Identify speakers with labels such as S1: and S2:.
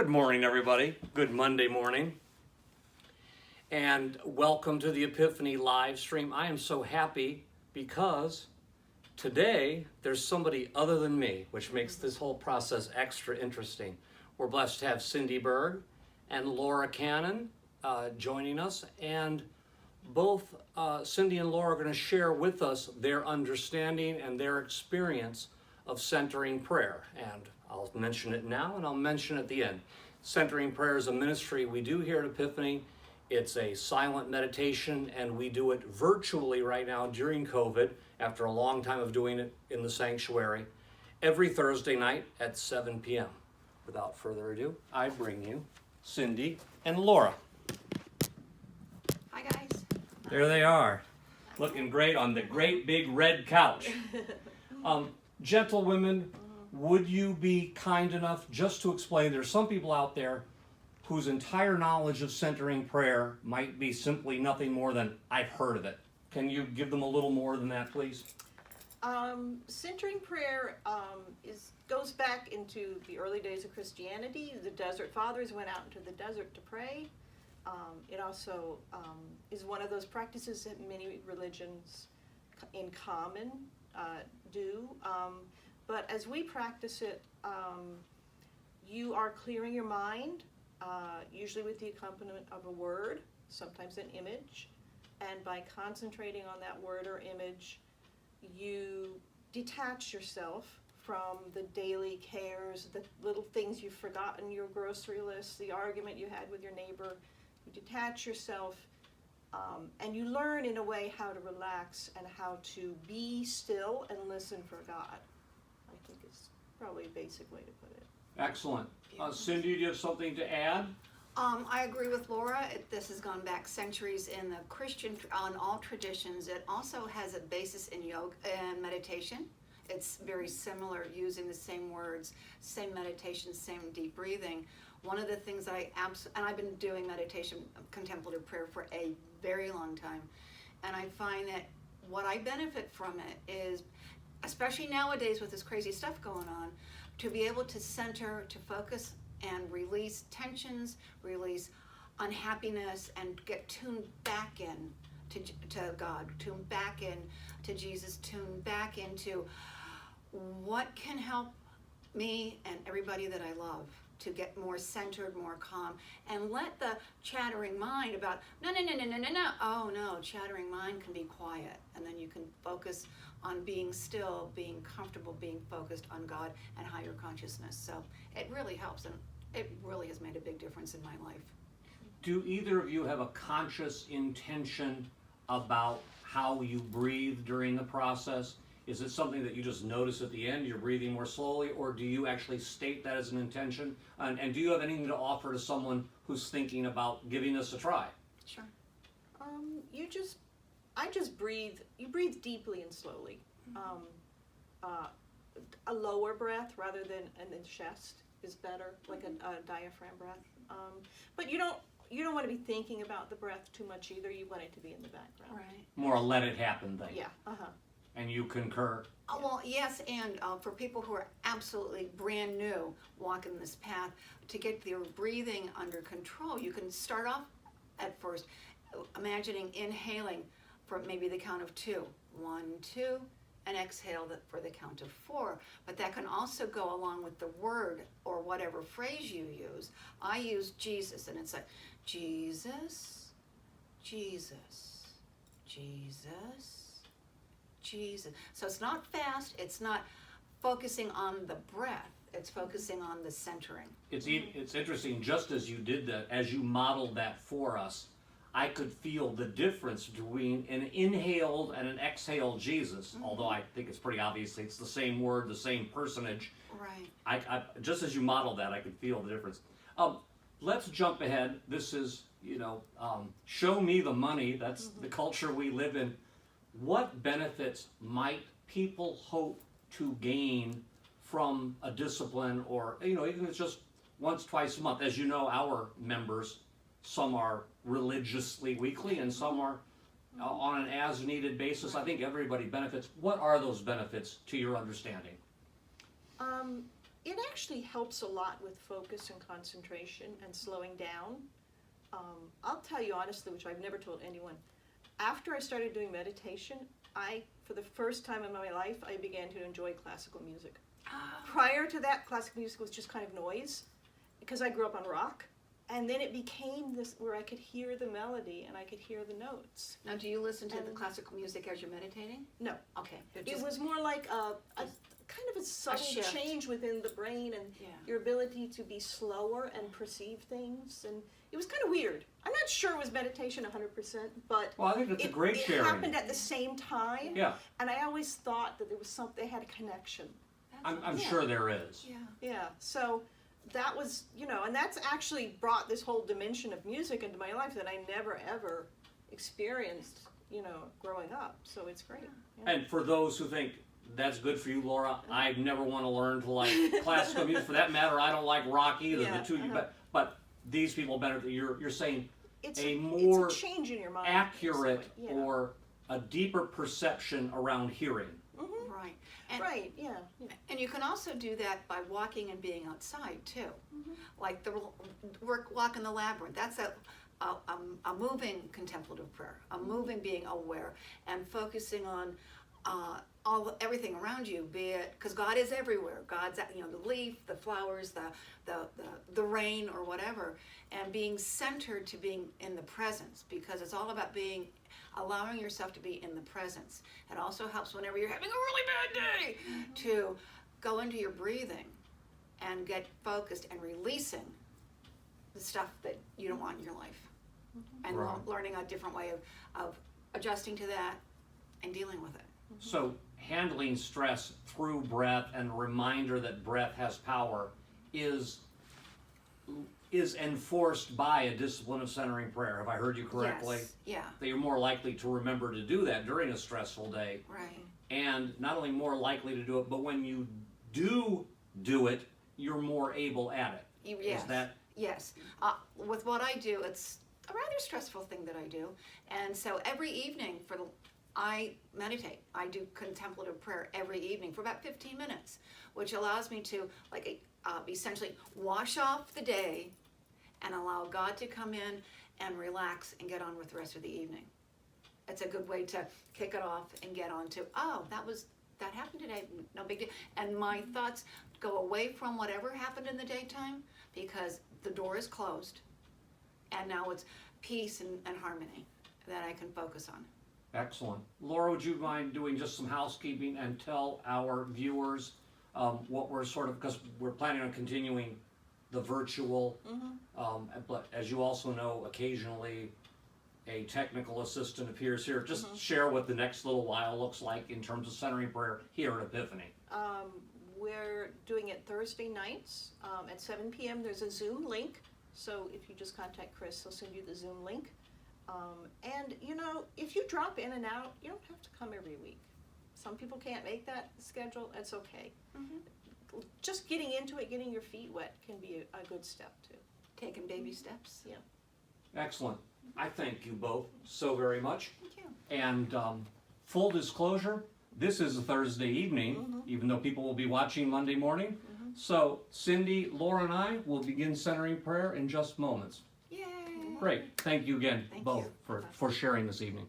S1: Good morning, everybody. Good Monday morning. And welcome to the Epiphany live stream. I am so happy because today there's somebody other than me, which makes this whole process extra interesting. We're blessed to have Cindy Berg and Laura Cannon joining us. And both Cindy and Laura are going to share with us their understanding and their experience of centering prayer. And I'll mention it now and I'll mention it at the end. Centering prayer is a ministry we do here at Epiphany. It's a silent meditation and we do it virtually right now during COVID after a long time of doing it in the sanctuary every Thursday night at 7 p.m. Without further ado, I bring you Cindy and Laura.
S2: Hi guys.
S1: There they are, looking great on the great big red couch. Gentlewomen, would you be kind enough just to explain, there's some people out there whose entire knowledge of centering prayer might be simply nothing more than, I've heard of it. Can you give them a little more than that, please?
S2: Centering prayer goes back into the early days of Christianity. The Desert Fathers went out into the desert to pray. It also is one of those practices that many religions in common do. But as we practice it, you are clearing your mind, usually with the accompaniment of a word, sometimes an image. And by concentrating on that word or image, you detach yourself from the daily cares, the little things you've forgotten, your grocery list, the argument you had with your neighbor. You detach yourself and you learn in a way how to relax and how to be still and listen for God. I think it's probably a basic way to put it.
S1: Excellent. Cindy, do you have something to add?
S3: I agree with Laura. This has gone back centuries in the Christian, on all traditions. It also has a basis in yoga and meditation. It's very similar, using the same words, same meditation, same deep breathing. One of the things that and I've been doing meditation, contemplative prayer for a very long time, and I find that what I benefit from it is, especially nowadays with this crazy stuff going on, to be able to center, to focus and release tensions, release unhappiness, and get tuned back in to God, tuned back in to Jesus, tuned back into what can help me and everybody that I love to get more centered, more calm, and let the chattering mind about, no, oh no, chattering mind can be quiet, and then you can focus on being still, being comfortable, being focused on God and higher consciousness. So it really helps, and it really has made a big difference in my life.
S1: Do either of you have a conscious intention about how you breathe during the process? Is it something that you just notice at the end, you're breathing more slowly, or do you actually state that as an intention? And do you have anything to offer to someone who's thinking about giving this a try?
S3: Sure.
S2: I just breathe. You breathe deeply and slowly. A lower breath rather than in the chest is better, like a diaphragm breath. But you don't want to be thinking about the breath too much either. You want it to be in the background.
S3: Right.
S1: More a let it happen thing.
S2: Yeah.
S1: And you concur?
S3: Well, yes, and for people who are absolutely brand new walking this path, to get their breathing under control, you can start off at first imagining inhaling for maybe the count of 2. 1, 2, and exhale for the count of 4. But that can also go along with the word or whatever phrase you use. I use Jesus, and it's like, Jesus, Jesus, Jesus, Jesus. So it's not fast, it's not focusing on the breath, it's focusing on the centering.
S1: It's interesting, just as you did that, as you modeled that for us, I could feel the difference between an inhaled and an exhaled Jesus, although I think it's pretty obvious it's the same word, the same personage.
S3: Right.
S1: I just as you modeled that, I could feel the difference. Let's jump ahead. This is, show me the money. That's the culture we live in. What benefits might people hope to gain from a discipline, or even if it's just once, twice a month? As you know, our members, some are religiously weekly and some are on an as-needed basis. I think everybody benefits. What are those benefits to your understanding?
S2: it actually helps a lot with focus and concentration and slowing down. I'll tell you honestly, which I've never told anyone, after I started doing meditation, for the first time in my life, I began to enjoy classical music. Prior to that, classical music was just kind of noise, because I grew up on rock. And then it became this where I could hear the melody and I could hear the notes.
S3: Now, do you listen to the classical music as you're meditating?
S2: No.
S3: Okay.
S2: It was more like a kind of a subtle
S3: shift.
S2: change within the brain and your ability to be slower and perceive things. And it was kind of weird. I'm not sure it was meditation 100%, but
S1: Well, I think that's a great sharing.
S2: It happened at the same time.
S1: Yeah.
S2: And I always thought that there was something, they had a connection.
S1: I'm sure there is.
S3: Yeah.
S2: Yeah. So that was, and that's actually brought this whole dimension of music into my life that I never ever experienced, growing up. So it's great. Yeah.
S1: And for those who think that's good for you, Laura, I never want to learn to like classical music. For that matter, I don't like rock either.
S2: Yeah,
S1: The two, but these people benefit. You're saying
S2: It's
S1: a more
S2: it's a change in your mind.
S1: accurate
S2: Yeah.
S1: or a deeper perception around hearing.
S3: Right. And,
S2: Right, yeah.
S3: and you can also do that by walking and being outside too. Like the walk in the labyrinth. That's a moving contemplative prayer, a moving being aware and focusing on everything around you, be it because God is everywhere. God's the leaf, the flowers, the rain, or whatever, and being centered to being in the presence, because it's all about allowing yourself to be in the presence. It also helps whenever you're having a really bad day to go into your breathing and get focused and releasing the stuff that you don't want in your life, and
S1: Right.
S3: learning a different way of adjusting to that and dealing with it.
S1: So handling stress through breath and the reminder that breath has power is enforced by a discipline of centering prayer. Have I heard you correctly?
S3: Yes. Yeah.
S1: That you're more likely to remember to do that during a stressful day.
S3: Right.
S1: And not only more likely to do it, but when you do it, you're more able at it.
S3: Yes.
S1: Is that?
S3: Yes. With what I do, it's a rather stressful thing that I do, and so every evening I meditate. I do contemplative prayer every evening for about 15 minutes, which allows me to essentially wash off the day and allow God to come in and relax and get on with the rest of the evening. It's a good way to kick it off and get on to, that happened today, no big deal. And my thoughts go away from whatever happened in the daytime, because the door is closed and now it's peace and harmony that I can focus on.
S1: Excellent. Laura, would you mind doing just some housekeeping and tell our viewers what we're because we're planning on continuing the virtual, but as you also know, occasionally a technical assistant appears here. Just share what the next little while looks like in terms of centering prayer here at Epiphany.
S2: We're doing it Thursday nights at 7 p.m. There's a Zoom link, so if you just contact Chris, he'll send you the Zoom link. And if you drop in and out, you don't have to come every week. Some people can't make that schedule. That's okay. Just getting into it, getting your feet wet can be a good step too.
S3: Taking baby steps.
S2: Yeah.
S1: Excellent. I thank you both so very much.
S3: Thank you.
S1: And full disclosure, this is a Thursday evening, even though people will be watching Monday morning. So Cindy, Laura, and I will begin centering prayer in just moments.
S3: Yay!
S1: Great. Thank you again,
S3: Thank
S1: both,
S3: you.
S1: for sharing this evening.